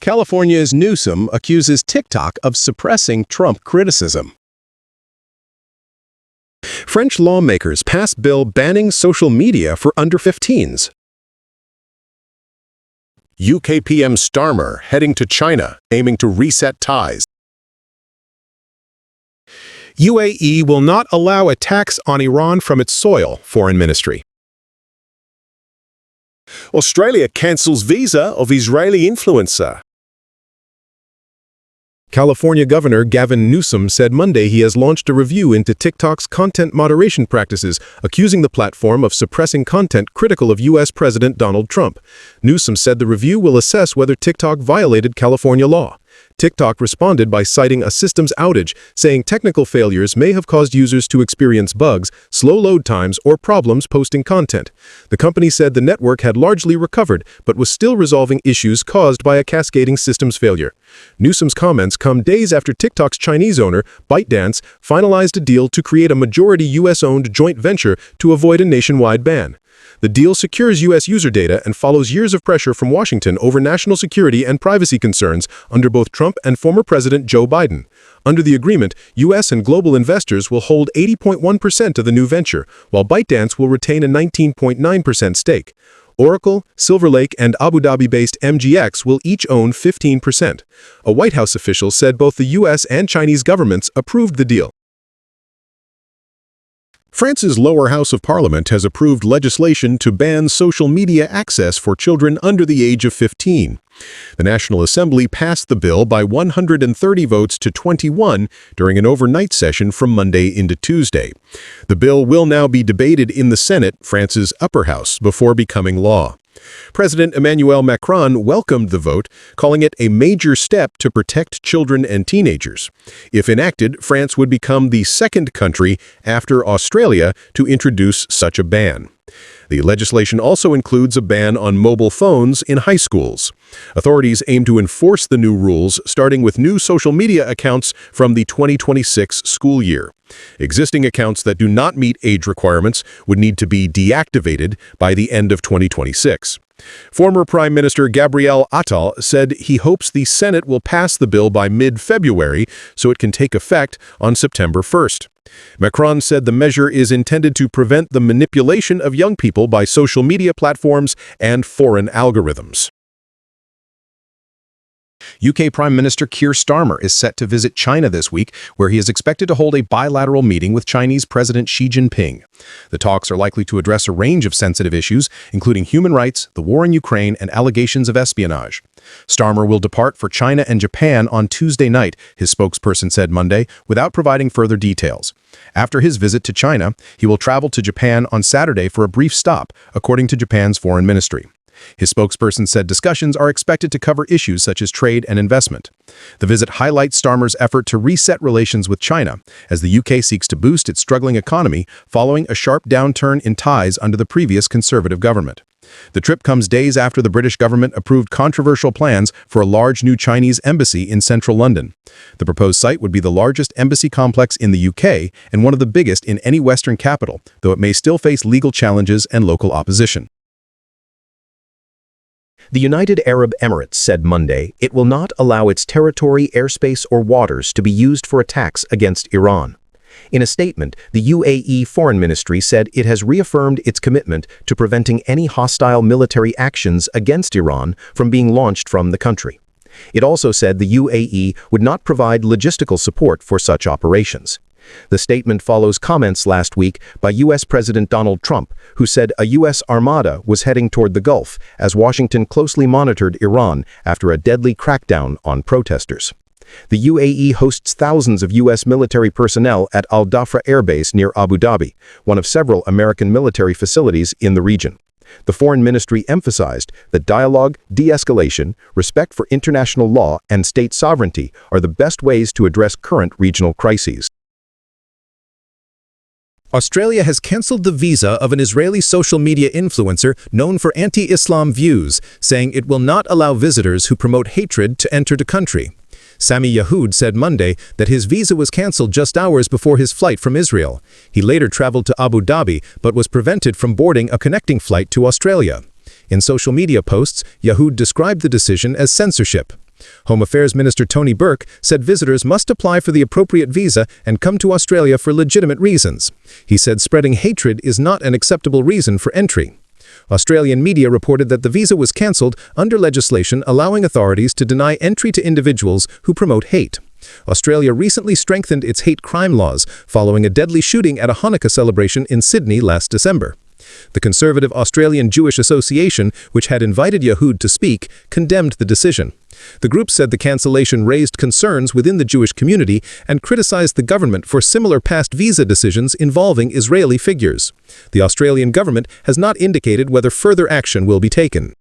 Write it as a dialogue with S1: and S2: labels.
S1: California's Newsom accuses TikTok of suppressing Trump criticism. French lawmakers pass bill banning social media for under 15s. UK PM Starmer heading to China, aiming to reset ties. UAE will not allow attacks on Iran from its soil, Foreign Ministry. Australia cancels visa of Israeli influencer. California Governor Gavin Newsom said Monday he has launched a review into TikTok's content moderation practices, accusing the platform of suppressing content critical of U.S. President Donald Trump. Newsom said the review will assess whether TikTok violated California law. TikTok responded by citing a systems outage, saying technical failures may have caused users to experience bugs, slow load times, or problems posting content. The company said the network had largely recovered, but was still resolving issues caused by a cascading systems failure. Newsom's comments come days after TikTok's Chinese owner, ByteDance, finalized a deal to create a majority U.S.-owned joint venture to avoid a nationwide ban. The deal secures U.S. user data and follows years of pressure from Washington over national security and privacy concerns under both Trump and former President Joe Biden. Under the agreement, U.S. and global investors will hold 80.1% of the new venture, while ByteDance will retain a 19.9% stake. Oracle, Silver Lake, and Abu Dhabi-based MGX will each own 15%. A White House official said both the U.S. and Chinese governments approved the deal. France's lower house of parliament has approved legislation to ban social media access for children under the age of 15. The National Assembly passed the bill by 130 votes to 21 during an overnight session from Monday into Tuesday. The bill will now be debated in the Senate, France's upper house, before becoming law. President Emmanuel Macron welcomed the vote, calling it a major step to protect children and teenagers. If enacted, France would become the second country after Australia to introduce such a ban. The legislation also includes a ban on mobile phones in high schools. Authorities aim to enforce the new rules, starting with new social media accounts from the 2026 school year. Existing accounts that do not meet age requirements would need to be deactivated by the end of 2026. Former Prime Minister Gabriel Attal said he hopes the Senate will pass the bill by mid-February so it can take effect on September 1st. Macron said the measure is intended to prevent the manipulation of young people by social media platforms and foreign algorithms. UK Prime Minister Keir Starmer is set to visit China this week, where he is expected to hold a bilateral meeting with Chinese President Xi Jinping. The talks are likely to address a range of sensitive issues, including human rights, the war in Ukraine, and allegations of espionage. Starmer will depart for China and Japan on Tuesday night, his spokesperson said Monday, without providing further details. After his visit to China, he will travel to Japan on Saturday for a brief stop, according to Japan's foreign ministry. His spokesperson said discussions are expected to cover issues such as trade and investment. The visit highlights Starmer's effort to reset relations with China, as the UK seeks to boost its struggling economy following a sharp downturn in ties under the previous Conservative government. The trip comes days after the British government approved controversial plans for a large new Chinese embassy in central London. The proposed site would be the largest embassy complex in the UK and one of the biggest in any Western capital, though it may still face legal challenges and local opposition. The United Arab Emirates said Monday it will not allow its territory, airspace, or waters to be used for attacks against Iran. In a statement, the UAE Foreign Ministry said it has reaffirmed its commitment to preventing any hostile military actions against Iran from being launched from the country. It also said the UAE would not provide logistical support for such operations. The statement follows comments last week by U.S. President Donald Trump, who said a U.S. armada was heading toward the Gulf as Washington closely monitored Iran after a deadly crackdown on protesters. The UAE hosts thousands of U.S. military personnel at Al Dhafra Air Base near Abu Dhabi, one of several American military facilities in the region. The Foreign Ministry emphasized that dialogue, de-escalation, respect for international law, and state sovereignty are the best ways to address current regional crises. Australia has cancelled the visa of an Israeli social media influencer known for anti-Islam views, saying it will not allow visitors who promote hatred to enter the country. Sami Yahoud said Monday that his visa was cancelled just hours before his flight from Israel. He later traveled to Abu Dhabi but was prevented from boarding a connecting flight to Australia. In social media posts, Yahoud described the decision as censorship.
S2: Home Affairs Minister Tony Burke said visitors must apply for the appropriate visa and come to Australia for legitimate reasons. He said spreading hatred is not an acceptable reason for entry. Australian media reported that the visa was cancelled under legislation allowing authorities to deny entry to individuals who promote hate. Australia recently strengthened its hate crime laws following a deadly shooting at a Hanukkah celebration in Sydney last December. The conservative Australian Jewish Association, which had invited Yehud to speak, condemned the decision. The group said the cancellation raised concerns within the Jewish community and criticized the government for similar past visa decisions involving Israeli figures. The Australian government has not indicated whether further action will be taken.